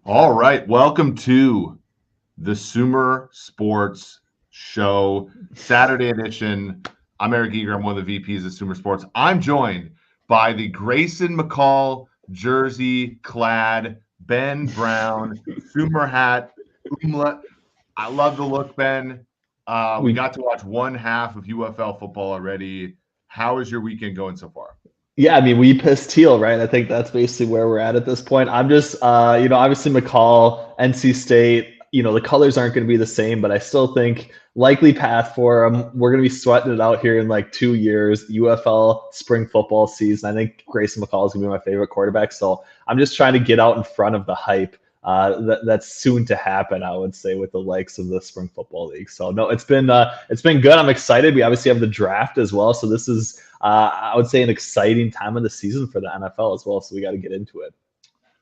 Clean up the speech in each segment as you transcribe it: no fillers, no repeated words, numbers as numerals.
All right, welcome to the Sumer Sports Show, Saturday edition. I'm Eric Eager. I'm one of the VPs of Sumer Sports. I'm joined by the Grayson McCall jersey clad Ben Brown, Sumer hat, Umla. I love the look, Ben. We We got to watch one half of UFL football already. How is your weekend going so far? yeah, I mean we pissed teal, right? I think that's basically where we're at this point. I'm just obviously McCall, NC State, the colors aren't going to be the same, but I still think likely path for them. We're going to be sweating it out here in like 2 years. UFL spring football season. I think Grayson McCall is going to be my favorite quarterback. So I'm just trying to get out in front of the hype. That's soon to happen, I would say, with the likes of the spring football league. So no, it's been good. I'm excited. We obviously have the draft as well, so this is I would say an exciting time of the season for the NFL as well. So we got to get into it.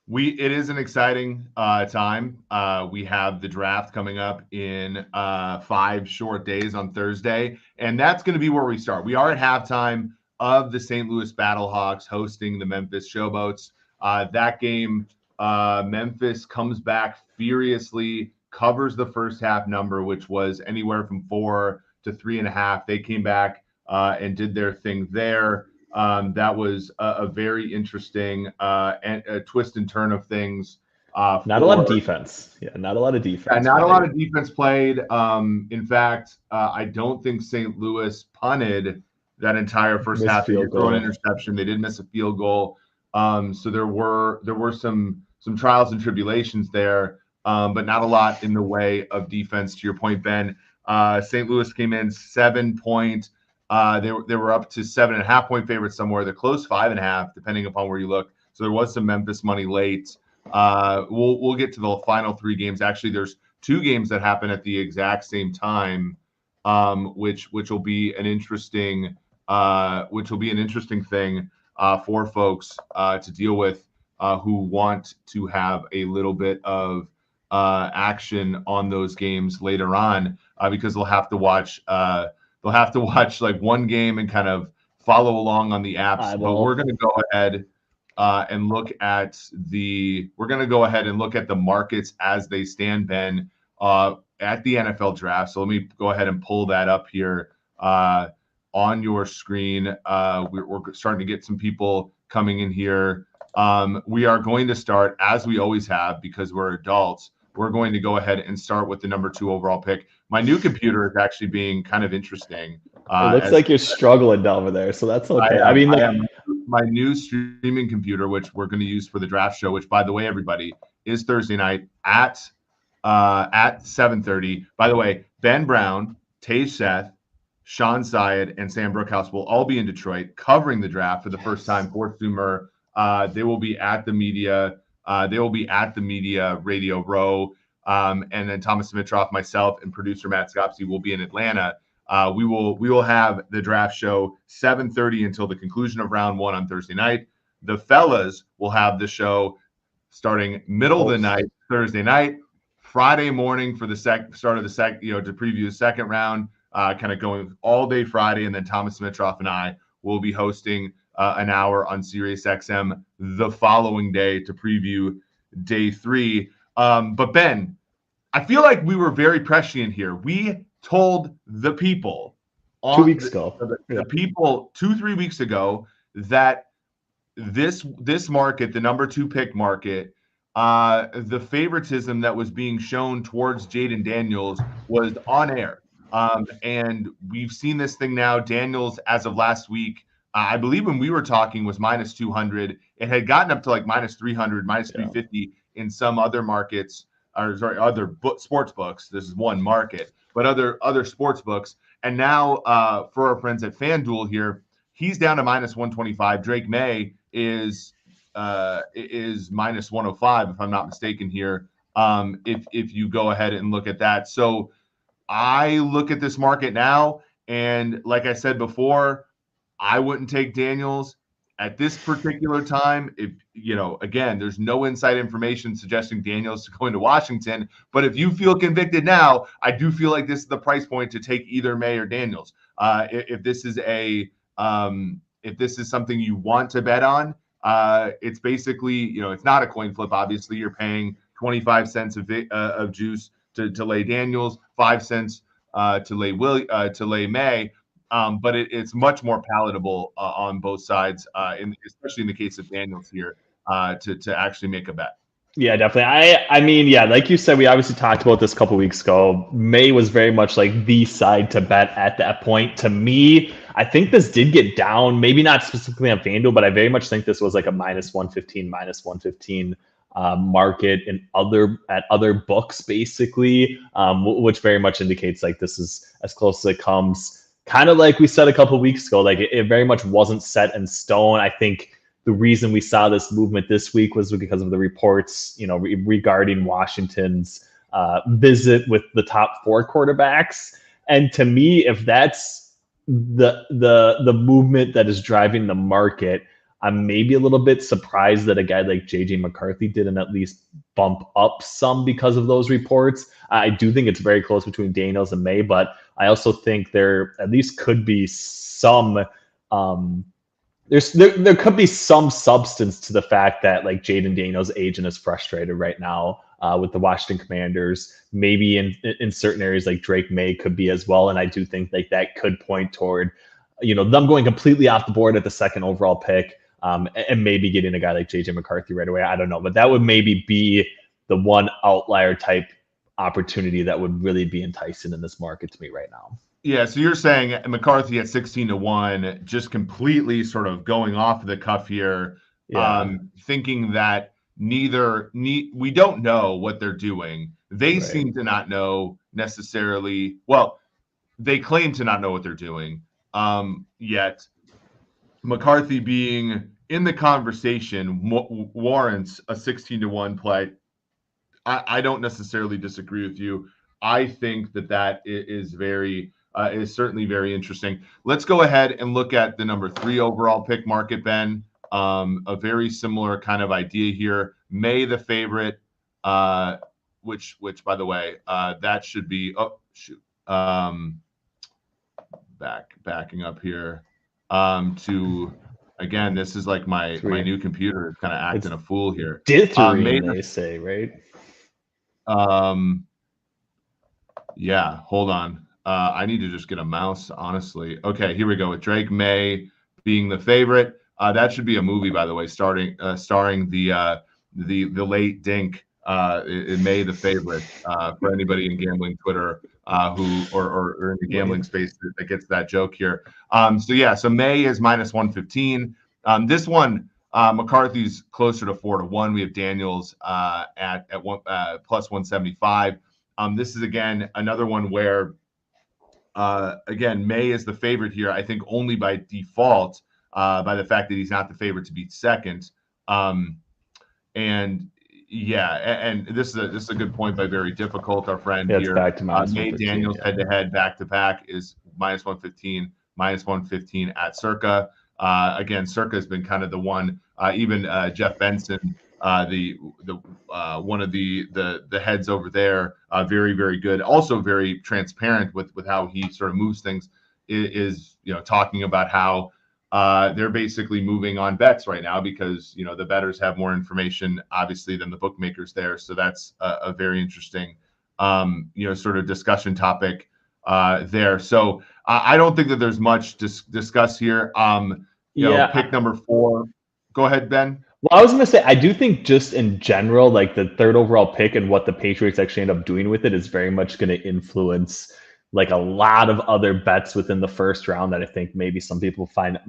It is an exciting time. We have the draft coming up in 5 short days on Thursday, and that's going to be where we start. We are at halftime of the St. Louis Battlehawks hosting the Memphis Showboats. That game, Memphis comes back furiously, covers the first half number, which was anywhere from 4 to 3.5. They came back and did their thing there. That was a very interesting and a twist and turn of things. Not a lot of defense. Yeah, not a lot of defense Not a lot played. of defense played. In fact, I don't think St. Louis punted that entire first Missed half. They field did throw an goal. interception. They did miss a field goal. So there were some trials and tribulations there, but not a lot in the way of defense. To your point, Ben, St. Louis came in 7 point. They were up to 7.5 point favorites somewhere. They're close 5.5, depending upon where you look. So there was some Memphis money late. We'll get to the final three games. Actually, there's two games that happen at the exact same time, which will be an interesting thing for folks to deal with who want to have a little bit of action on those games later on because they'll have to watch like one game and kind of follow along on the apps. But we're Eyeball. going to go ahead and look at the markets as they stand, Ben, at the NFL draft. So let me go ahead and pull that up here on your screen. We're starting to get some people coming in here. We are going to start, as we always have, because we're adults. We're going to go ahead and start with the number 2 overall pick. My new computer is actually being kind of interesting. It looks As like you're struggling over there, so that's okay. I am, mean, I like, am my new streaming computer, which we're going to use for the draft show. Which, by the way, everybody, is Thursday night at 7:30. By the way, Ben Brown, Tage Seth, Sean Syed, and Sam Brookhouse will all be in Detroit covering the draft for the first time for Sumer. They will be at the media. They will be at the media Radio Row. And then Thomas Dimitroff, myself, and producer Matt Scopsey will be in Atlanta. We will have the draft show 7:30 until the conclusion of round one on Thursday night. The fellas will have the show starting middle of the night Thursday night, Friday morning for the start of the to preview the second round, kind of going all day Friday, and then Thomas Dimitroff and I will be hosting an hour on Sirius XM the following day to preview day 3. But Ben, I feel like we were very prescient here. We told the people 2 weeks ago. the people 2-3 weeks ago that this market, the number 2 pick market, the favoritism that was being shown towards Jaden Daniels was on air. And we've seen this thing now. Daniels, as of last week, I believe when we were talking, was minus 200. It had gotten up to like minus 300, minus 350 in some other markets, or sorry, other sports books. This is one market, but other sports books. And now for our friends at FanDuel here, he's down to minus 125. Drake May is minus 105, if I'm not mistaken here. If you go ahead and look at that. So I look at this market now, and like I said before, I wouldn't take Daniels at this particular time. If again, there's no inside information suggesting Daniels to go into Washington. But if you feel convicted now, I do feel like this is the price point to take either May or Daniels. If this is something you want to bet on, it's basically, it's not a coin flip. Obviously, you're paying 25 cents of juice to lay Daniels, 5 cents to lay May. But it's much more palatable on both sides, especially in the case of Daniels here, to actually make a bet. Yeah, definitely. I mean, yeah, like you said, we obviously talked about this a couple weeks ago. May was very much like the side to bet at that point. To me, I think this did get down, maybe not specifically on FanDuel, but I very much think this was like a -115 market in other books, basically, which very much indicates like this is as close as it comes. Kind of like we said a couple weeks ago, like it very much wasn't set in stone. I think the reason we saw this movement this week was because of the reports, regarding Washington's visit with the top 4 quarterbacks. And to me, if that's the movement that is driving the market, I'm maybe a little bit surprised that a guy like JJ McCarthy didn't at least bump up some because of those reports. I do think it's very close between Daniels and May, but I also think there at least could be some there could be some substance to the fact that like Jaden Daniels' agent is frustrated right now with the Washington Commanders. Maybe in certain areas like Drake May could be as well, and I do think like that could point toward them going completely off the board at the 2nd overall pick, and maybe getting a guy like JJ McCarthy right away. I don't know, but that would maybe be the one outlier type opportunity that would really be enticing in this market to me right now. Yeah, so you're saying McCarthy at 16-1, just completely sort of going off the cuff here, thinking that we don't know what they're doing. They seem to not know necessarily. Well, they claim to not know what they're doing. Yet McCarthy being in the conversation warrants a 16-1 play. I don't necessarily disagree with you. I think that is certainly very interesting. Let's go ahead and look at the number 3 overall pick market, Ben. A very similar kind of idea here. May the favorite, which by the way, that should be backing up here to again. This is like my new computer is kind of acting a fool here. Dithering, they say, right? Yeah, hold on. I need to just get a mouse, honestly. Okay, here we go with Drake May being the favorite. That should be a movie, by the way, starring the late Dink in May the favorite. For anybody in gambling Twitter or in the gambling space that gets that joke here. So May is -115. This one McCarthy's closer to 4-1. We have Daniels at +175. This is again another one where again May is the favorite here. I think only by default by the fact that he's not the favorite to beat second. And this is a good point by Very Difficult, our friend here. Back to May Daniels head-to-head back-to-back is -115, -115 at Circa. Again, Circa has been kind of the one. Even Jeff Benson, the one of the heads over there, very, very good. Also very transparent with how he sort of moves things. Is talking about how they're basically moving on bets right now because the bettors have more information obviously than the bookmakers there. So that's a very interesting sort of discussion topic there. So I don't think that there's much to discuss here. Pick number 4. Go ahead, Ben. Well, I was going to say, I do think just in general, like the 3rd overall pick and what the Patriots actually end up doing with it is very much going to influence like a lot of other bets within the 1st round that I think maybe some people would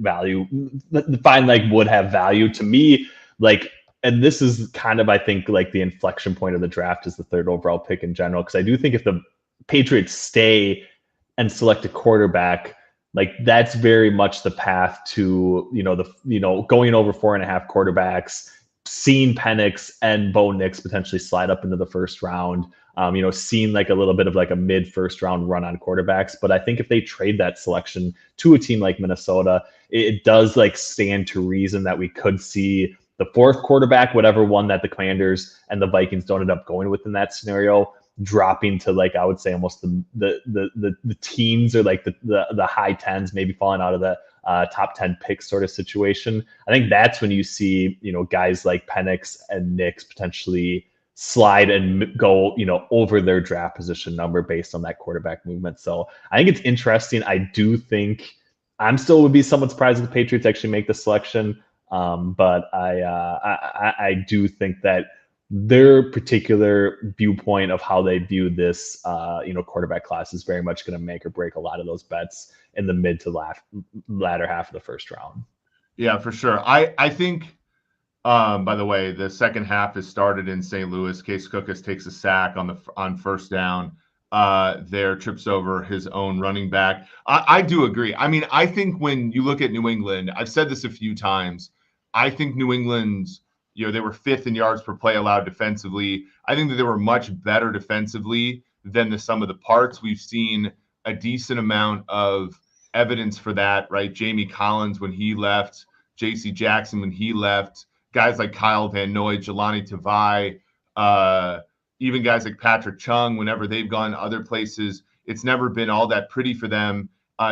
have value. To me, like, and this is kind of, I think, like the inflection point of the draft is the 3rd overall pick in general. Because I do think if the Patriots stay and select a quarterback, like that's very much the path to going over 4.5 quarterbacks, seeing Penix and Bo Nix potentially slide up into the 1st round. Seeing like a little bit of like a mid-1st round run on quarterbacks. But I think if they trade that selection to a team like Minnesota, it does like stand to reason that we could see the 4th quarterback, whatever one that the Commanders and the Vikings don't end up going with in that scenario, dropping to like I would say almost the teens or like the high 10s, maybe falling out of the top 10 pick sort of situation. I think that's when you see guys like Penix and Nix potentially slide and go, over their draft position number based on that quarterback movement. So I think it's interesting. I do think I'm still would be somewhat surprised if the Patriots actually make the selection. But I do think that their particular viewpoint of how they view this, quarterback class is very much going to make or break a lot of those bets in the mid to latter half of the first round. Yeah, for sure. I think. By the way, the second half has started in St. Louis. Case Cookus takes a sack on first down. There trips over his own running back. I do agree. I mean, I think when you look at New England, I've said this a few times. I think New England's, they were fifth in yards per play allowed defensively. I think that they were much better defensively than the sum of the parts. We've seen a decent amount of evidence for that, right? Jamie Collins when he left, J.C. Jackson when he left. Guys like Kyle Van Noy, Jelani Tavai, even guys like Patrick Chung, whenever they've gone other places, it's never been all that pretty for them.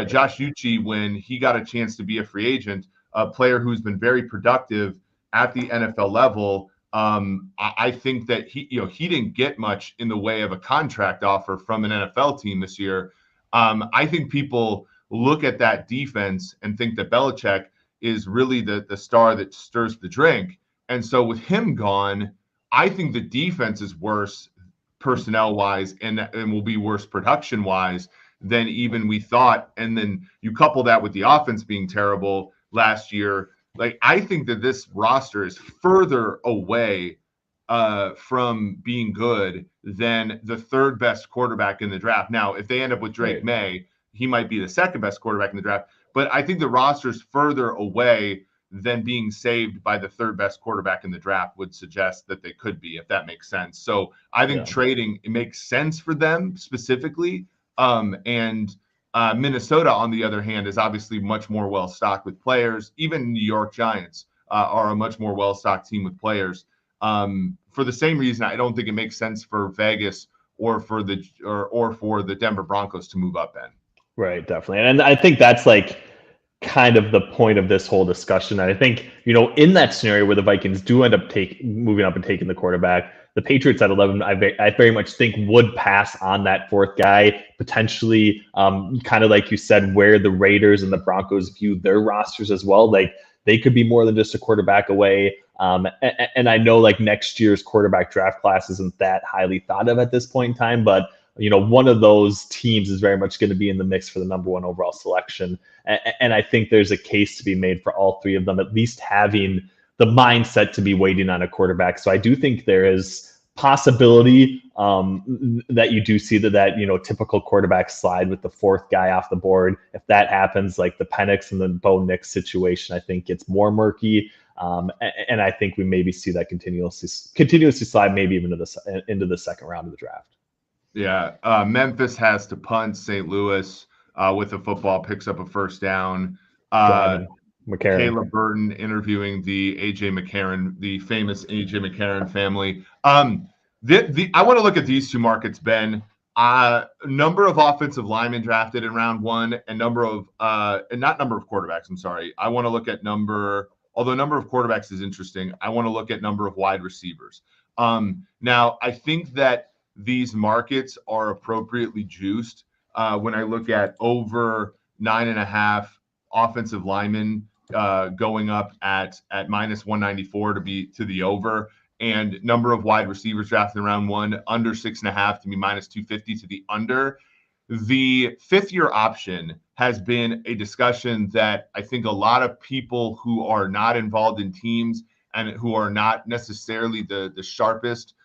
Josh Uche, when he got a chance to be a free agent, a player who's been very productive at the NFL level, I think that he didn't get much in the way of a contract offer from an NFL team this year. I think people look at that defense and think that Belichick is really the star that stirs the drink. And so with him gone, I think the defense is worse personnel-wise and will be worse production-wise than even we thought. And then you couple that with the offense being terrible last year. Like, I think that this roster is further away from being good than the third best quarterback in the draft. Now, if they end up with Drake May, he might be the second best quarterback in the draft. But I think the roster is further away than being saved by the third best quarterback in the draft would suggest that they could be, if that makes sense. So I think trading, it makes sense for them specifically. And Minnesota, on the other hand, is obviously much more well-stocked with players. Even New York Giants are a much more well-stocked team with players. For the same reason, I don't think it makes sense for Vegas or for the Denver Broncos to move up then. Right, definitely. And I think that's like kind of the point of this whole discussion. And I think, in that scenario where the Vikings do end up moving up and taking the quarterback, the Patriots at 11, I very much think would pass on that fourth guy, potentially kind of like you said, where the Raiders and the Broncos view their rosters as well. Like, they could be more than just a quarterback away. And I know like next year's quarterback draft class isn't that highly thought of at this point in time, but one of those teams is very much going to be in the mix for the number one overall selection. And I think there's a case to be made for all three of them, at least having the mindset to be waiting on a quarterback. So I do think there is possibility that you do see that typical quarterback slide with the fourth guy off the board. If that happens, like the Penix and the Bo Nix situation, I think gets more murky. And I think we maybe see that continuously slide maybe even into the second round of the draft. Yeah, Memphis has to punt. St. Louis with the football picks up a first down. Caleb Burton interviewing the A.J. McCarron, the famous A.J. McCarron family. I want to look at these two markets, Ben. Number of offensive linemen drafted in round one, and not number of quarterbacks. I'm sorry. I want to look at although number of quarterbacks is interesting. I want to look at number of wide receivers. Now, I think that these markets are appropriately juiced. When I look at over 9.5 offensive linemen going up at minus 194 to the over, and number of wide receivers drafted in round one under 6.5 to be minus 250 to the under. The fifth year option has been a discussion that I think a lot of people who are not involved in teams and who are not necessarily the sharpest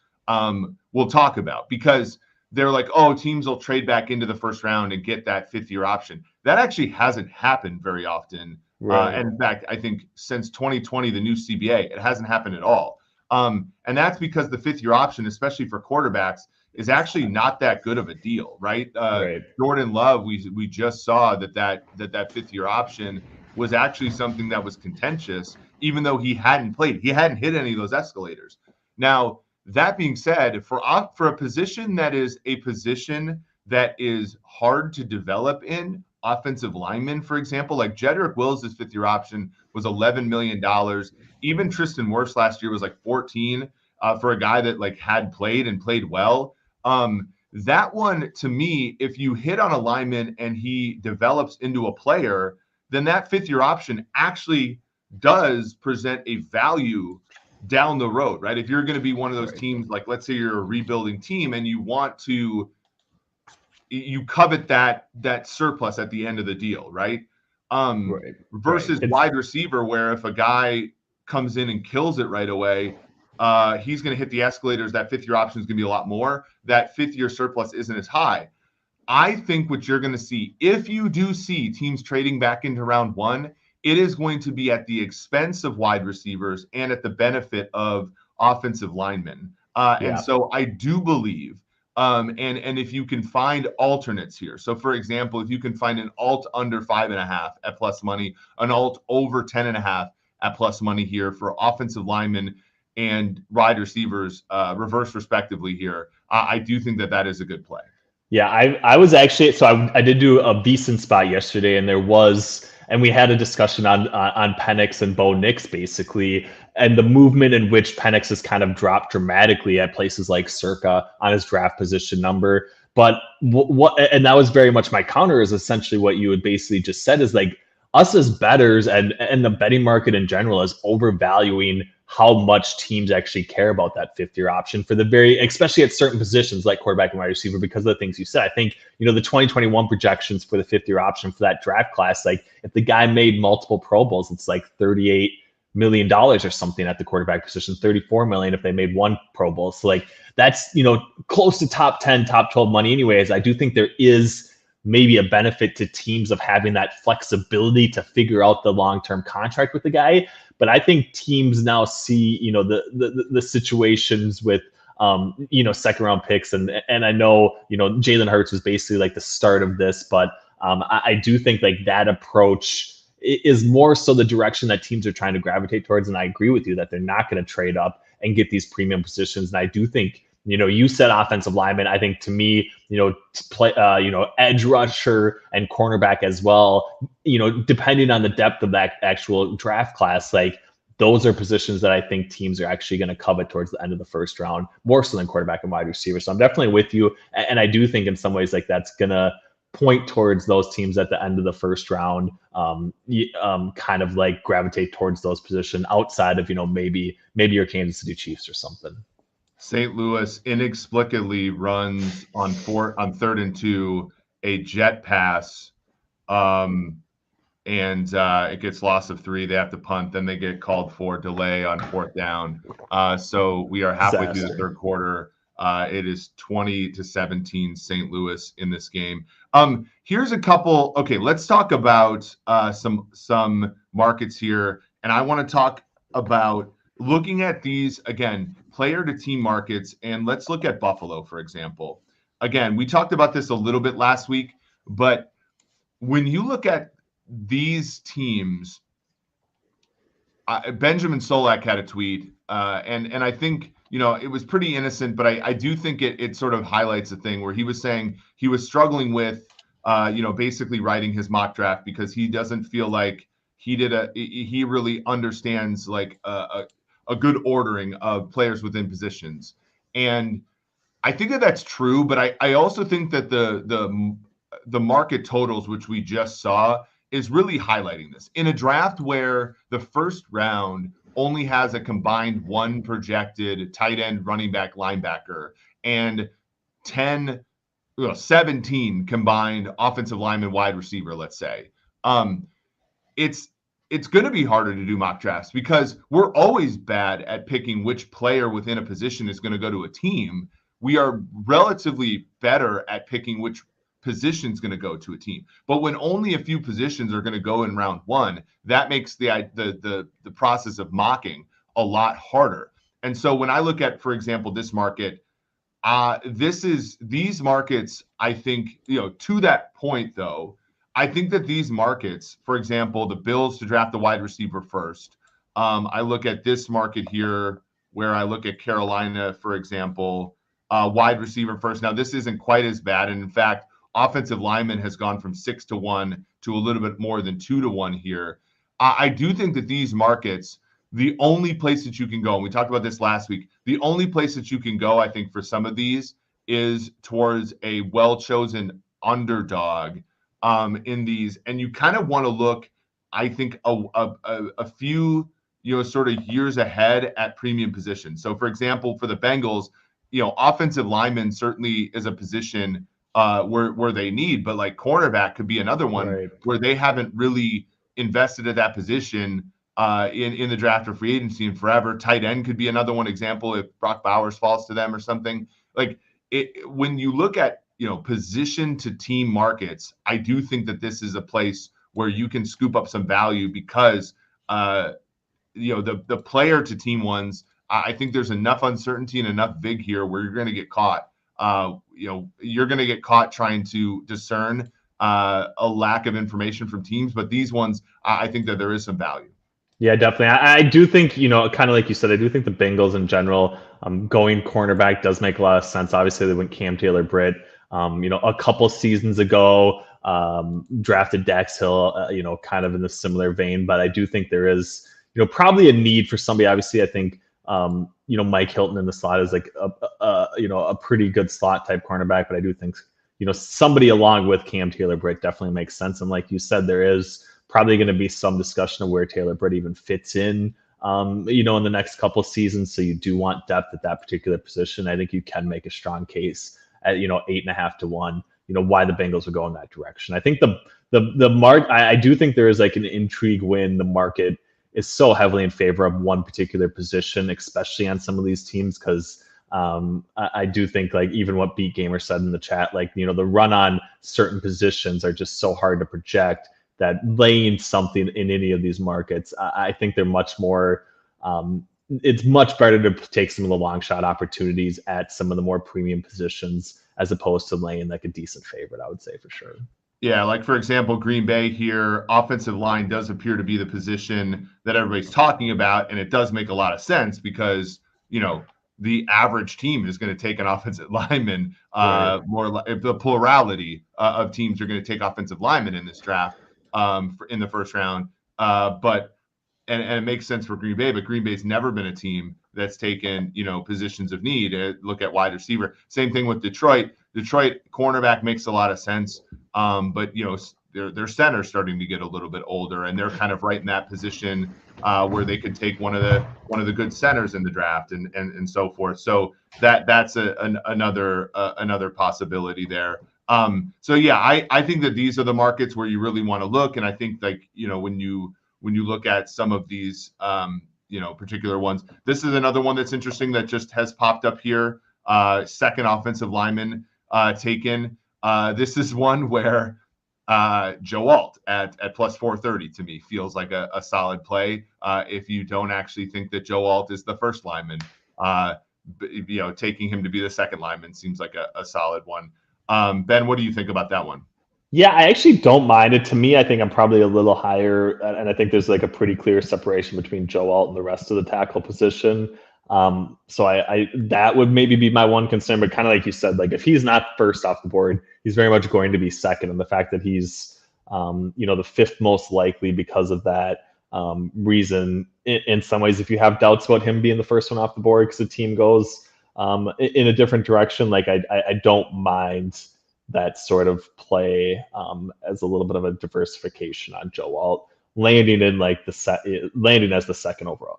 we'll talk about, because they're like, oh, teams will trade back into the first round and get that fifth year option. That actually hasn't happened very often. Right. And in fact, I think since 2020, the new CBA, it hasn't happened at all. And that's because the fifth year option, especially for quarterbacks, is actually not that good of a deal, right? Right. Jordan Love, we just saw that fifth year option was actually something that was contentious, even though he hadn't played. He hadn't hit any of those escalators. Now, that being said, for a position that is hard to develop in, offensive linemen, for example, like Jedrick Wills' fifth year option was $11 million. Even Tristan Wirfs last year was like 14. for a guy that like had played and played well. That one to me, if you hit on a lineman and he develops into a player, then that 5th-year option actually does present a value down the road, right? If you're going to be one of those teams, like let's say you're a rebuilding team and you covet that surplus at the end of the deal, right? Versus wide receiver, where if a guy comes in and kills it right away, he's going to hit the escalators. That 5th-year option is going to be a lot more. That 5th-year surplus isn't as high. I think what you're going to see, if you do see teams trading back into round 1, it is going to be at the expense of wide receivers and at the benefit of offensive linemen. And so I do believe, and if you can find alternates here. So for example, if you can find an alt under 5.5 at plus money, an alt over 10.5 at plus money here for offensive linemen and wide receivers, reverse respectively here, I do think that is a good play. Yeah, I was actually, so I did do a decent spot yesterday, and we had a discussion on Penix and Bo Nix basically, and the movement in which Penix has kind of dropped dramatically at places like Circa on his draft position number. But and that was very much my counter, is essentially what you had basically just said, is like us as bettors and the betting market in general is overvaluing how much teams actually care about that 5th-year option for especially at certain positions like quarterback and wide receiver, because of the things you said. I think, the 2021 projections for the 5th-year option for that draft class, like if the guy made multiple Pro Bowls, it's like $38 million or something at the quarterback position, $34 million if they made one Pro Bowl. So like that's, close to top 10, top 12 money anyways. I do think there is maybe a benefit to teams of having that flexibility to figure out the long-term contract with the guy. But I think teams now see, the situations with, 2nd-round picks, and I know, Jalen Hurts was basically like the start of this, but I do think like that approach is more so the direction that teams are trying to gravitate towards. And I agree with you that they're not going to trade up and get these premium positions. And I do think, you said offensive lineman. I think to me, edge rusher and cornerback as well, depending on the depth of that actual draft class, like those are positions that I think teams are actually going to covet towards the end of the 1st round, more so than quarterback and wide receiver. So I'm definitely with you. And I do think in some ways like that's going to point towards those teams at the end of the 1st round, kind of like gravitate towards those positions outside of, maybe your Kansas City Chiefs or something. St. Louis inexplicably runs on 3rd and 2 a jet pass, and it gets loss of 3. They have to punt, then they get called for delay on 4th down. So we are halfway through the 3rd quarter. It is 20-17 St. Louis in this game. Here's a couple. Okay, let's talk about some markets here, and I want to talk about looking at these again, player to team markets, and let's look at Buffalo, for example. Again, we talked about this a little bit last week, but when you look at these teams, Benjamin Solak had a tweet, and I think it was pretty innocent, but I do think it sort of highlights a thing where he was saying he was struggling with basically writing his mock draft because he doesn't feel like he really understands like a good ordering of players within positions. And I think that's true, but I also think that the market totals, which we just saw, is really highlighting this. In a draft where the 1st round only has a combined 1 projected tight end, running back, linebacker, and 17 combined offensive lineman, wide receiver, let's say, it's going to be harder to do mock drafts because we're always bad at picking which player within a position is going to go to a team. We are relatively better at picking which position is going to go to a team. But when only a few positions are going to go in round 1, that makes the process of mocking a lot harder. And so when I look at, for example, this market, these markets, I think, to that point though, I think that these markets, for example, the Bills to draft the wide receiver first. I look at this market here where I look at Carolina, for example, wide receiver first. Now, this isn't quite as bad. And in fact, offensive lineman has gone from 6-1 to a little bit more than 2-1 here. I do think that these markets, the only place that you can go, and we talked about this last week, the only place that you can go, I think, for some of these is towards a well-chosen underdog in these. And you kind of want to look, I think, a few, sort of years ahead at premium positions. So, for example, for the Bengals, offensive lineman certainly is a position where they need, but like cornerback could be another one Right. where they haven't really invested at that position in the draft or free agency in forever. Tight end could be another one example if Brock Bowers falls to them or something. Like when you look at position to team markets, I do think that this is a place where you can scoop up some value because the player to team ones. I think there's enough uncertainty and enough vig here where you're going to get caught. You're going to get caught trying to discern a lack of information from teams, but these ones, I think that there is some value. Yeah, definitely. I do think, kind of like you said, I do think the Bengals in general, going cornerback does make a lot of sense. Obviously, they went Cam Taylor-Britt, a couple seasons ago, drafted Dax Hill, kind of in the similar vein. But I do think there is, probably a need for somebody. Obviously, I think, Mike Hilton in the slot is like a pretty good slot type cornerback. But I do think, somebody along with Cam Taylor-Britt definitely makes sense. And like you said, there is probably going to be some discussion of where Taylor-Britt even fits in, in the next couple seasons. So you do want depth at that particular position. I think you can make a strong case at 8.5 to 1. Why the Bengals would go in that direction. I think the mark. I do think there is like an intrigue when the market is so heavily in favor of one particular position, especially on some of these teams, because I do think, like, even what Beat Gamer said in the chat, like, the run on certain positions are just so hard to project that laying something in any of these markets, I think they're much more, it's much better to take some of the long shot opportunities at some of the more premium positions as opposed to laying like a decent favorite, I would say, for sure. Yeah, like for example, Green Bay here, offensive line does appear to be the position that everybody's talking about, and it does make a lot of sense because the average team is going to take an offensive lineman. Right. If the plurality of teams are going to take offensive linemen in this draft in the first round, but it makes sense for Green Bay, but Green Bay's never been a team that's taken, positions of need. Look at wide receiver. Same thing with Detroit. Detroit cornerback makes a lot of sense, but their center's starting to get a little bit older, and they're kind of right in that position where they could take one of the good centers in the draft and so forth. So that's another possibility there. So yeah, I think that these are the markets where you really want to look, and I think when you look at some of these, particular ones, this is another one that's interesting that just has popped up here. Second offensive lineman taken. This is one where Joe Alt at plus 430 to me feels like a solid play. If you don't actually think that Joe Alt is the first lineman, taking him to be the second lineman seems like a solid one. Ben, what do you think about that one? Yeah, I actually don't mind it. To me, I think I'm probably a little higher, and I think there's like a pretty clear separation between Joe Alt and the rest of the tackle position. So I that would maybe be my one concern, but kind of like you said, like if he's not first off the board, he's very much going to be second. And the fact that he's, the fifth most likely because of that reason, in some ways, if you have doubts about him being the first one off the board because the team goes in a different direction, like I don't mind that sort of play as a little bit of a diversification on Joe Alt, landing in like landing as the second overall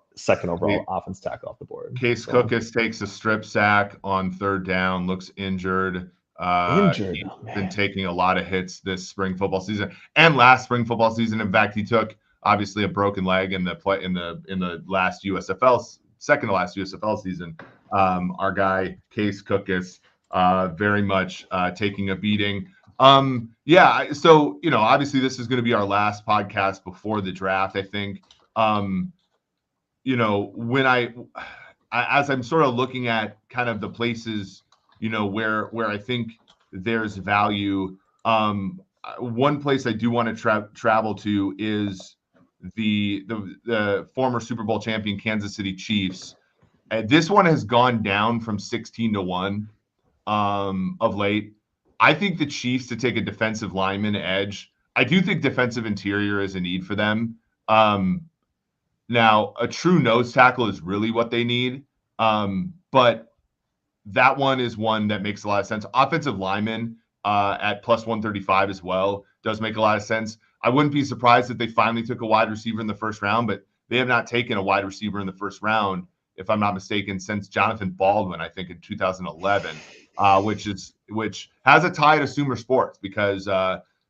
offense tackle off the board. Case Cookus takes a strip sack on third down, looks injured. He's been taking a lot of hits this spring football season and last spring football season. In fact, he took obviously a broken leg in the last USFL, second to last USFL season. Our guy Case Cookus very much taking a beating. So obviously this is going to be our last podcast before the draft. I think when as I'm sort of looking at kind of the places where I think there's value. One place I do want to travel to is the former Super Bowl champion Kansas City Chiefs. This one has gone down from 16 to 1 of late. I think the Chiefs to take a defensive lineman edge. I do think defensive interior is a need for them. Now, a true nose tackle is really what they need. But that one is one that makes a lot of sense. Offensive lineman at plus 135 as well does make a lot of sense. I wouldn't be surprised if they finally took a wide receiver in the first round, but they have not taken a wide receiver in the first round, if I'm not mistaken, since Jonathan Baldwin, I think in 2011, which has a tie to Sumer Sports because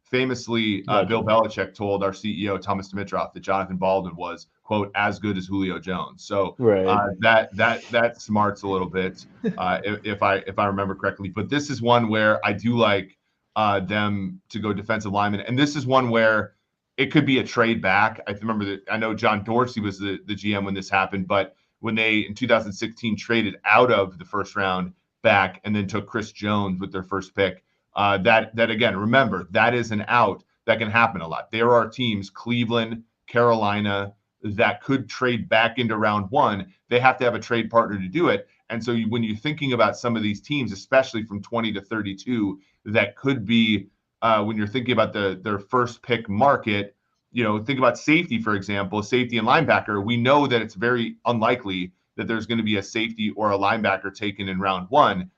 famously Bill Belichick told our CEO Thomas Dimitroff that Jonathan Baldwin was, quote, as good as Julio Jones. So that smarts a little bit if I remember correctly. But this is one where I do like them to go defensive lineman, and this is one where it could be a trade back. I remember that I know John Dorsey was the GM when this happened, but when they in 2016 traded out of the first round back and then took Chris Jones with their first pick, that again, remember, that is an out that can happen a lot. There are teams, Cleveland, Carolina, that could trade back into round one. They have to have a trade partner to do it. And so when you're thinking about some of these teams, especially from 20 to 32, that could be when you're thinking about their first pick market, think about safety, for example, safety and linebacker. We know that it's very unlikely that there's going to be a safety or a linebacker taken in round one.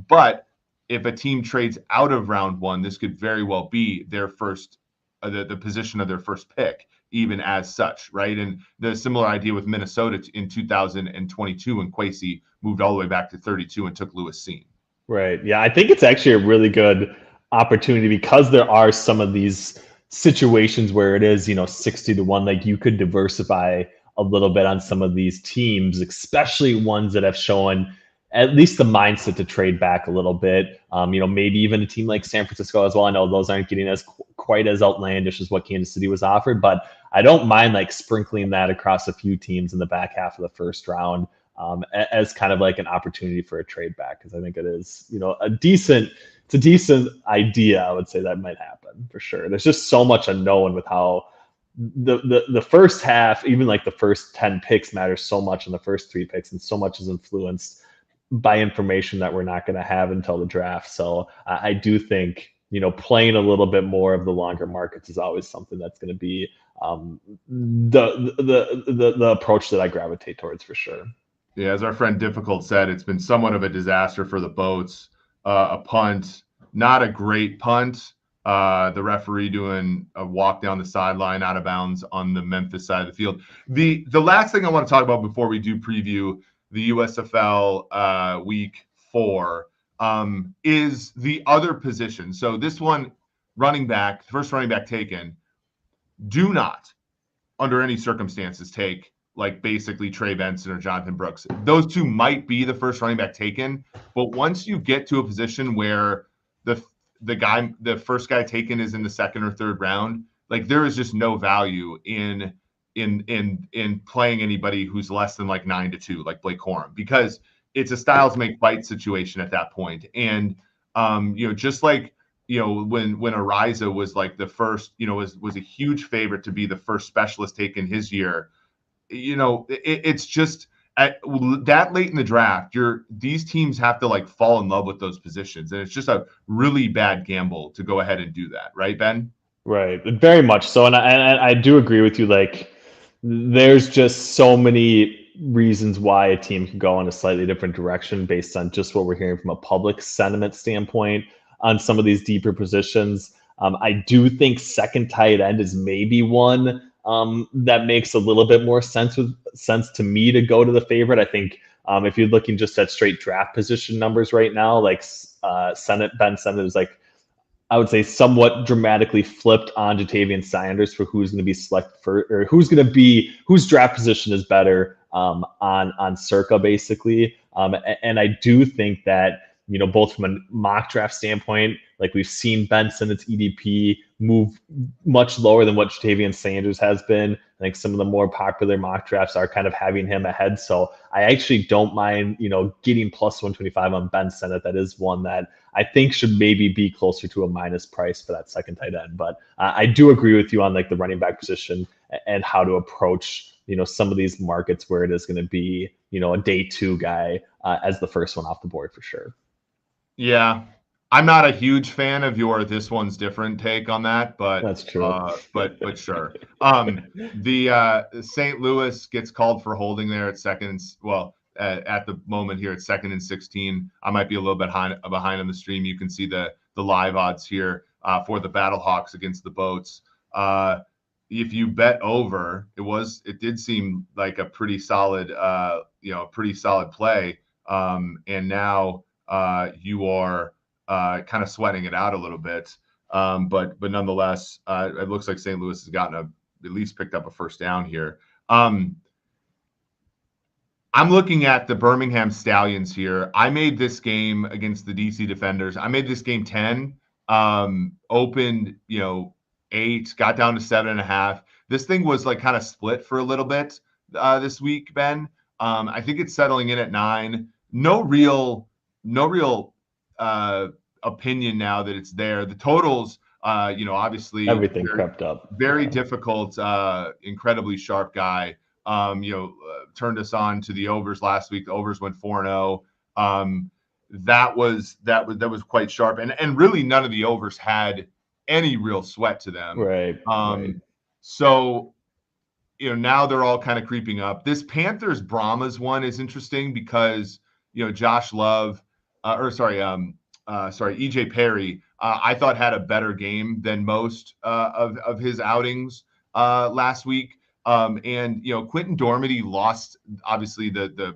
But if a team trades out of round one, this could very well be their first, the position of their first pick, even as such, right? And the similar idea with Minnesota in 2022 when Kwesi moved all the way back to 32 and took Lewis Cine. Right. Yeah, I think it's actually a really good opportunity because there are some of these situations where it is, 60 to 1, like you could diversify a little bit on some of these teams, especially ones that have shown at least the mindset to trade back a little bit. Maybe even a team like San Francisco as well. I know those aren't getting quite as outlandish as what Kansas City was offered, but I don't mind like sprinkling that across a few teams in the back half of the first round as kind of like an opportunity for a trade back, because I think it is, a decent idea. I would say that might happen for sure. There's just so much unknown with how the first half, even like the first 10 picks matters so much in the first 3 picks, and so much is influenced by information that we're not going to have until the draft. So I do think, playing a little bit more of the longer markets is always something that's going to be the approach that I gravitate towards for sure. Yeah, as our friend Difficult said, it's been somewhat of a disaster for the boats. A punt, not a great punt. The referee doing a walk down the sideline out of bounds on the Memphis side of the field. The last thing I want to talk about before we do preview the USFL week 4 is the other position. So this one, first running back taken, do not, under any circumstances, take like basically Trey Benson or Jonathan Brooks. Those two might be the first running back taken, but once you get to a position where the first guy taken is in the second or third round, like there is just no value in playing anybody who's less than like 9-2, like Blake Corum, because it's a styles make fight situation at that point. And just like when Ariza was like the first, was a huge favorite to be the first specialist taken his year. It's just at that late in the draft, these teams have to like fall in love with those positions, and it's just a really bad gamble to go ahead and do that, right, Ben? Right, very much so, and I do agree with you. Like, there's just so many reasons why a team can go in a slightly different direction based on just what we're hearing from a public sentiment standpoint on some of these deeper positions. I do think second tight end is maybe one that makes a little bit more sense to me to go to the favorite. I think if you're looking just at straight draft position numbers right now, like Ben Sennett is like, I would say, somewhat dramatically flipped on Jatavian Sanders for who's going to be selected for, or whose draft position is better on Circa, basically. And I do think that, both from a mock draft standpoint, like we've seen Ben Sennett's EDP move much lower than what Jatavian Sanders has been. I think some of the more popular mock drafts are kind of having him ahead. So I actually don't mind, getting plus 125 on Ben Sennett. That is one that I think should maybe be closer to a minus price for that second tight end. But I do agree with you on like the running back position and how to approach, some of these markets where it is going to be, a day 2 guy as the first one off the board for sure. Yeah, I'm not a huge fan of your "this one's different" take on that, That's true. but sure. The St. Louis gets called for holding there at second. Well, at the moment here, it's 2nd and 16. I might be a little bit behind on the stream. You can see the live odds here for the Battlehawks against the Boats. If you bet over, it did seem like a pretty solid, pretty solid play. And now you are kind of sweating it out a little bit. But nonetheless, it looks like St. Louis has gotten at least picked up a first down here. I'm looking at the Birmingham Stallions here. I made this game against the DC Defenders. I made this game 10, opened, 8, got down to 7.5. This thing was like kind of split for a little bit this week, Ben. I think it's settling in at 9. No real opinion now that it's there. The totals, obviously Everything crept up. Very difficult, incredibly sharp guy. Turned us on to the overs last week. The overs went 4-0. That was quite sharp, and really none of the overs had any real sweat to them. Right. Right. So, now they're all kind of creeping up. This Panthers Brahmas one is interesting because Josh Love, EJ Perry, I thought had a better game than most of his outings last week. And Quentin Dormady lost obviously the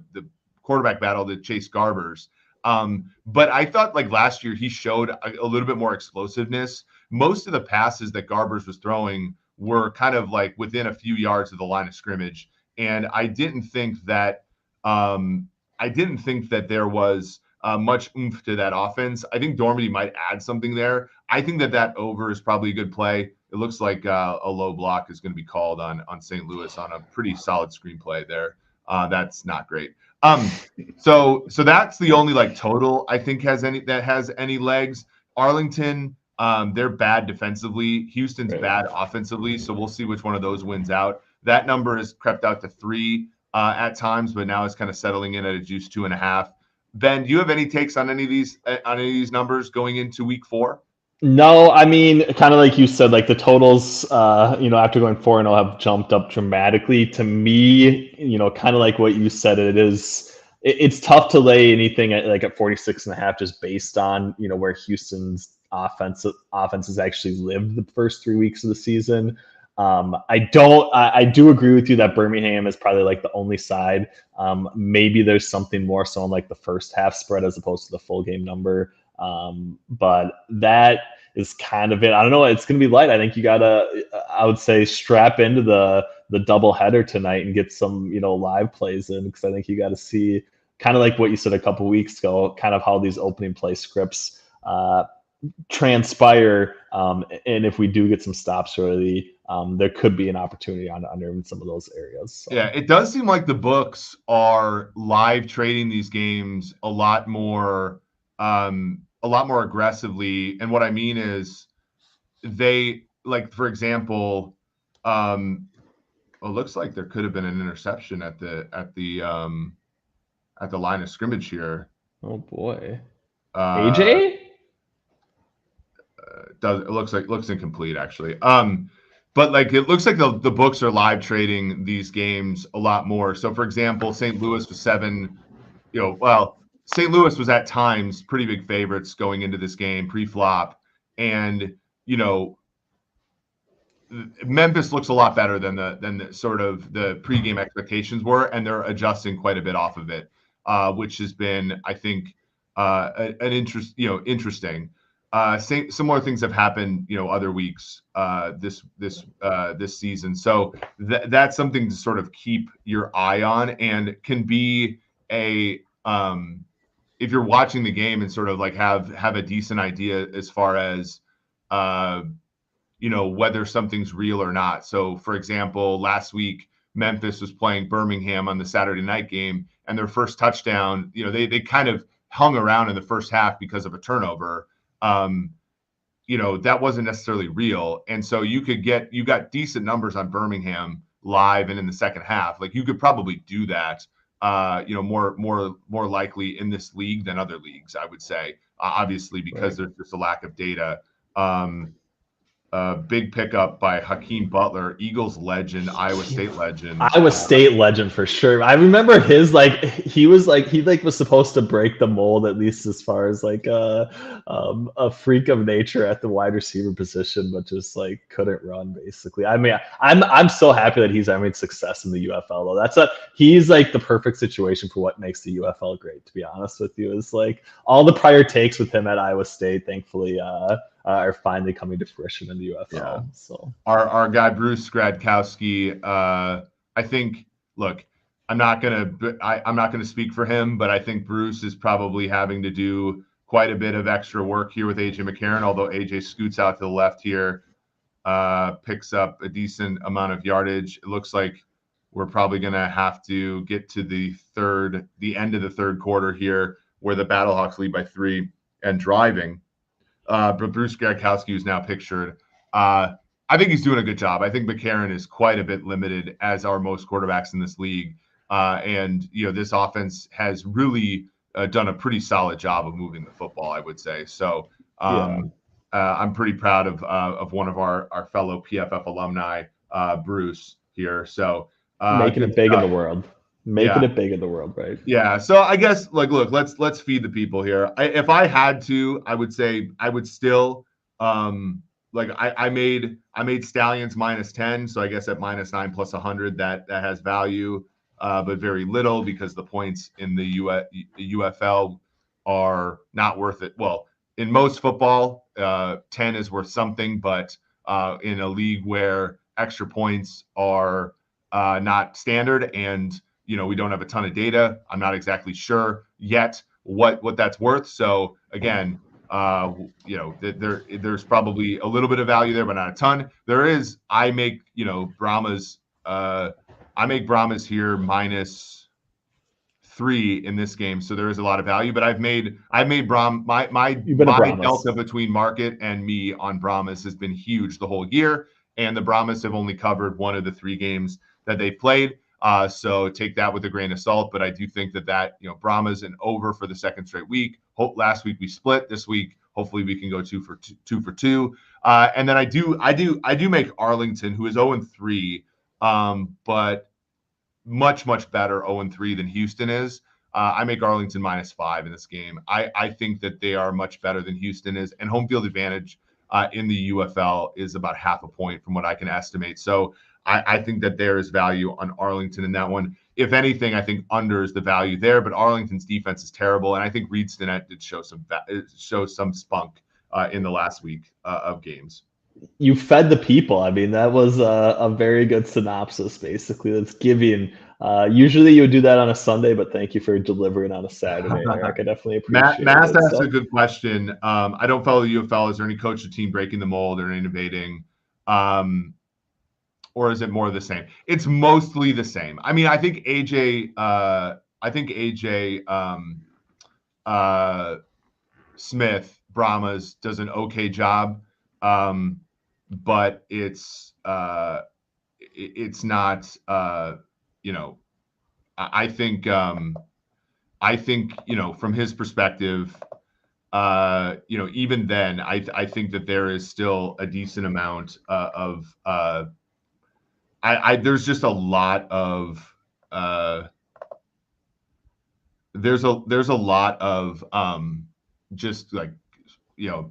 quarterback battle to Chase Garbers. But I thought like last year he showed a little bit more explosiveness. Most of the passes that Garbers was throwing were kind of like within a few yards of the line of scrimmage, and I didn't think that there was much oomph to that offense. I think Dormady might add something there. I think that over is probably a good play. It looks like a low block is going to be called on St. Louis on a pretty solid screenplay there. That's not great. So that's the only like total I think has any legs. Arlington, they're bad defensively. Houston's bad offensively. So we'll see which one of those wins out. That number has crept out to 3 at times, but now it's kind of settling in at a juice 2.5. Ben, do you have any takes on any of these numbers going into week 4? No, I mean, kind of like you said, like the totals, after going 4-0 have jumped up dramatically. To me, kind of like what you said, it's tough to lay anything at 46.5 just based on, where Houston's offense has actually lived the first 3 weeks of the season. I do agree with you that Birmingham is probably like the only side. Maybe there's something more so on like the first half spread as opposed to the full game number. But that is kind of it. I don't know. It's going to be light. I think you got to, I would say, strap into the double header tonight and get some, live plays in, because I think you got to see kind of like what you said a couple weeks ago, kind of how these opening play scripts transpire. And if we do get some stops early, there could be an opportunity under in some of those areas. So. Yeah, it does seem like the books are live trading these games a lot more aggressively. And what I mean is they, like, for example, it looks like there could have been an interception at the line of scrimmage here. Oh boy. AJ? It looks incomplete actually. But like it looks like the books are live trading these games a lot more. So for example, St. Louis was 7, St. Louis was at times pretty big favorites going into this game pre-flop, and Memphis looks a lot better than the sort of the pregame expectations were, and they're adjusting quite a bit off of it, which has been, I think, interesting. Similar things have happened, other weeks this season. So that's something to sort of keep your eye on, and can be a if you're watching the game and sort of like have a decent idea as far as whether something's real or not. So for example, last week Memphis was playing Birmingham on the Saturday night game, and their first touchdown, they kind of hung around in the first half because of a turnover. That wasn't necessarily real. And so you got decent numbers on Birmingham live and in the second half. Like you could probably do that more likely in this league than other leagues, I would say. Obviously, because there's just a lack of data. Big pickup by Hakeem Butler, Eagles legend, Iowa State legend. Iowa State legend for sure. I remember his he was supposed to break the mold, at least as far as a freak of nature at the wide receiver position, but just like couldn't run basically. I mean, I'm so happy that he's having success in the UFL though. He's like the perfect situation for what makes the UFL great, to be honest with you. Is like all the prior takes with him at Iowa State, thankfully, are finally coming to fruition in the UFL. Yeah. So our guy Bruce Gradkowski, I think. Look, I'm not gonna speak for him, but I think Bruce is probably having to do quite a bit of extra work here with AJ McCarron. Although AJ scoots out to the left here, picks up a decent amount of yardage. It looks like we're probably gonna have to get to the end of the third quarter here, where the Battlehawks lead by 3 and driving. But Bruce Gradkowski is now pictured. I think he's doing a good job. I think McCarron is quite a bit limited, as are most quarterbacks in this league. And this offense has really done a pretty solid job of moving the football, I would say. So I'm pretty proud of one of our fellow PFF alumni, Bruce here. So making it big in the world. Making it big in the world, right? Yeah. So I guess look, let's feed the people here. If I had to, I would say I would still I made Stallions -10, so I guess at -9 plus 100 that has value, but very little because the points in the UFL are not worth it. Well, in most football, 10 is worth something, but in a league where extra points are not standard and we don't have a ton of data, I'm not exactly sure yet what that's worth. So again, there's probably a little bit of value there, but not a ton. There is. I make Brahmas. I make Brahmas here -3 in this game, so there is a lot of value. But I've made my delta between market and me on Brahmas has been huge the whole year, and the Brahmas have only covered one of the 3 games that they played. So take that with a grain of salt, but I do think that Brahma's an over for the second straight week. Last week we split. This week, hopefully we can go 2 for 2. And then I do make Arlington, who is 0-3, but much better 0-3 than Houston is. I make Arlington -5 in this game. I think that they are much better than Houston is, and home field advantage in the UFL is about half a point from what I can estimate. So I think that there is value on Arlington in that one. If anything, I think under is the value there, but Arlington's defense is terrible, and I think Reed Stinnett did show some spunk in the last week of games. You fed the people. I mean, that was a very good synopsis, basically. That's giving. Usually you would do that on a Sunday, but thank you for delivering on a Saturday, Eric. I definitely appreciate it. Matt asked a good question. I don't follow the UFL. Is there any coach or team breaking the mold or innovating? Or is it more of the same? It's mostly the same. I mean, I think AJ Smith, Brahmas, does an okay job, but it's not. I think from his perspective, even then, I think that there is still a decent amount of. There's just a lot of there's a lot of just like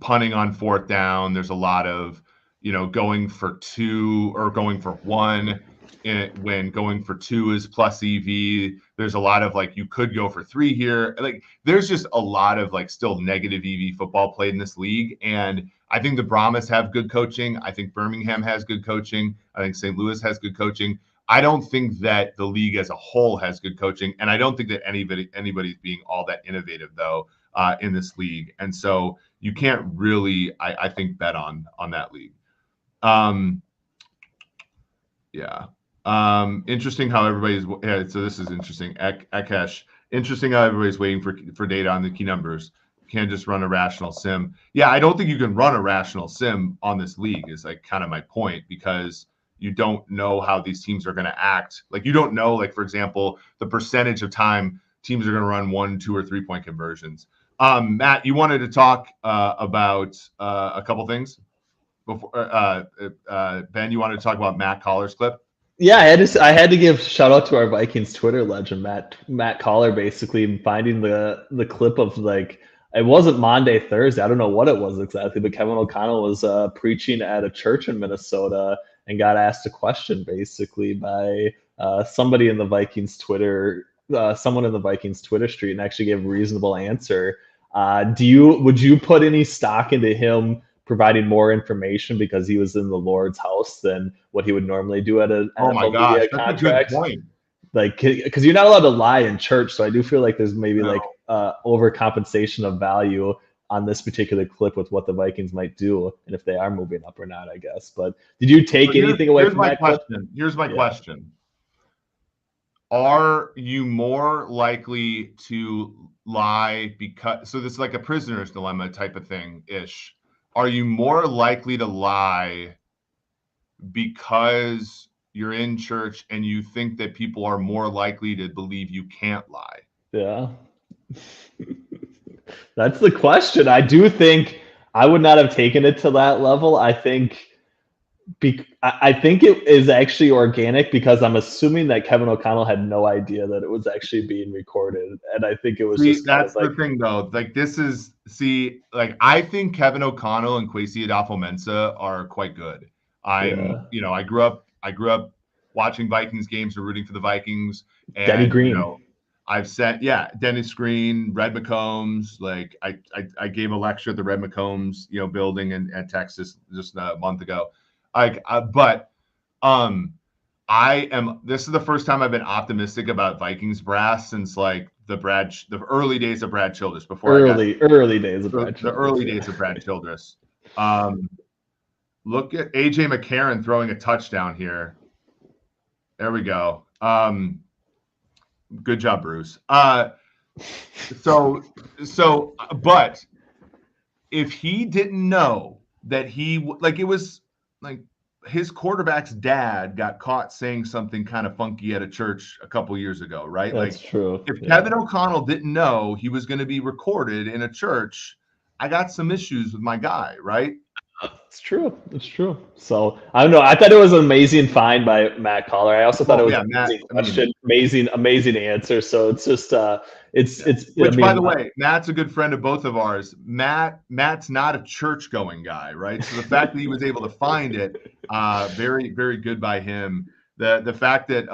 punting on 4th down. There's a lot of going for 2 or going for 1 when going for 2 is plus EV. There's a lot of you could go for 3 here. There's just a lot of still negative EV football played in this league, and I think the Brahmas have good coaching. I think Birmingham has good coaching. I think St. Louis has good coaching. I don't think that the league as a whole has good coaching, and I don't think that anybody's being all that innovative though in this league. And so you can't really, I think, bet on that league. Interesting how everybody's. So this is interesting. Akesh, interesting how everybody's waiting for data on the key numbers. Can't just run a rational sim. Yeah, I don't think you can run a rational sim on this league is kind of my point, because you don't know how these teams are going to act. Like you don't know, like for example, the percentage of time teams are going to run 1, 2, or 3-point conversions. Matt, you wanted to talk about a couple things before. Ben, you wanted to talk about Matt Collar's clip. Yeah, I had to give shout out to our Vikings Twitter legend Matt Collar, basically finding the clip of like it wasn't Monday, Thursday. I don't know what it was exactly, but Kevin O'Connell was preaching at a church in Minnesota and got asked a question basically by somebody in the Vikings Twitter, someone in the Vikings Twitter street, and actually gave a reasonable answer. Would you put any stock into him providing more information because he was in the Lord's house than what he would normally do at an Oh my NFL gosh, media that's contract? a good point. Like, because you're not allowed to lie in church, so I do feel like there's maybe like overcompensation of value on this particular clip with what the Vikings might do and if they are moving up or not, I guess. But did you take anything away from that clip? Here's my question. Are you more likely to lie because so this is like a prisoner's dilemma type of thing ish? Are you more likely to lie because you're in church and you think that people are more likely to believe you can't lie? Yeah. That's the question. I do think I would not have taken it to that level. I think I think it is actually organic because I'm assuming that Kevin O'Connell had no idea that it was actually being recorded, and I think it was just kind That's of like the thing though. Like this is like I think Kevin O'Connell and Kwesi Adolfo-Mensah are quite good. I grew up watching Vikings games or rooting for the Vikings, and Denny Green. I've said, Dennis Green, Red McCombs. Like I gave a lecture at the Red McCombs, building in Texas just a month ago. This is the first time I've been optimistic about Vikings brass since like the early days of Brad Childress early days of Brad Childress. The early days of Brad Childress. Look at AJ McCarron throwing a touchdown here. There we go. Good job, Bruce. But if he didn't know that it was like his quarterback's dad got caught saying something kind of funky at a church a couple years ago, right? That's true. If Kevin O'Connell didn't know he was going to be recorded in a church, I got some issues with my guy, right? It's true. It's true. So I don't know. I thought it was an amazing find by Matt Collar. I also thought it was an amazing question, amazing answer. So it's just by the way, Matt's a good friend of both of ours. Matt's not a church going guy, right? So the fact that he was able to find it, very, very good by him. The fact that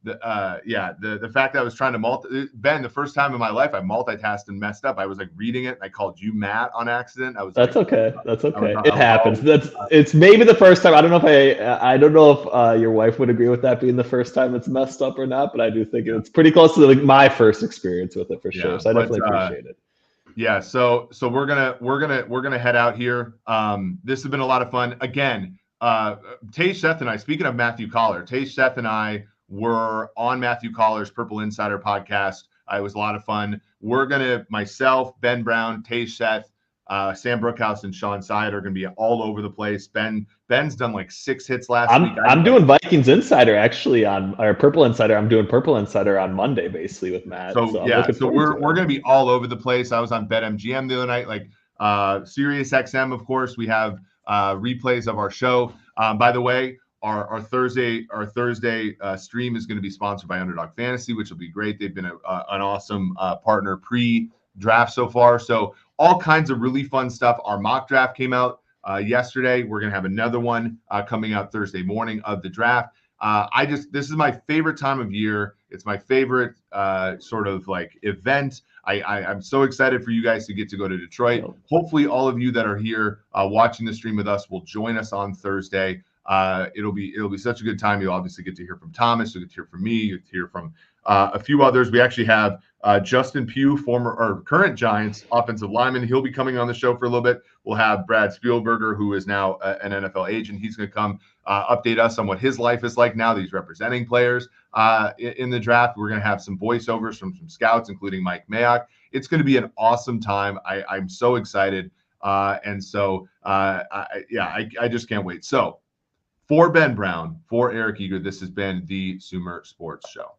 the fact that I was trying to Ben, the first time in my life I multitasked and messed up. I was like reading it and I called you Matt on accident. That's okay. It happens. It's maybe the first time. I don't know if your wife would agree with that being the first time it's messed up or not, but I do think it's pretty close to my first experience with it for sure. So I definitely appreciate it. Yeah, so we're gonna head out here. This has been a lot of fun. Again, Tej Seth and I, speaking of Matthew Collar, Tej Seth and I were on Matthew Collar's Purple Insider podcast. It was a lot of fun. Myself, Ben Brown, Tej Seth, Sam Brookhouse, and Sean Syed are going to be all over the place. Ben's done like 6 hits last week. I'm doing Vikings Insider actually or Purple Insider. I'm doing Purple Insider on Monday basically with Matt. So we're going to be all over the place. I was on BetMGM the other night, like Sirius XM, of course. We have replays of our show. By the way, our Thursday stream is going to be sponsored by Underdog Fantasy, which will be great. They've been an awesome partner pre-draft so far. So all kinds of really fun stuff. Our mock draft came out yesterday. We're going to have another one coming out Thursday morning of the draft. This is my favorite time of year. It's my favorite sort of like event. I'm so excited for you guys to get to go to Detroit. Hopefully all of you that are here watching the stream with us will join us on Thursday. It'll be such a good time. You'll obviously get to hear from Thomas. You'll get to hear from me. You'll get to hear from a few others. We actually have Justin Pugh, current Giants offensive lineman. He'll be coming on the show for a little bit. We'll have Brad Spielberger, who is now an NFL agent. He's going to come update us on what his life is like now that he's representing players in the draft. We're going to have some voiceovers from some scouts, including Mike Mayock. It's going to be an awesome time. I'm so excited. I just can't wait. So For Ben Brown, for Eric Eager, this has been the Sumer Sports Show.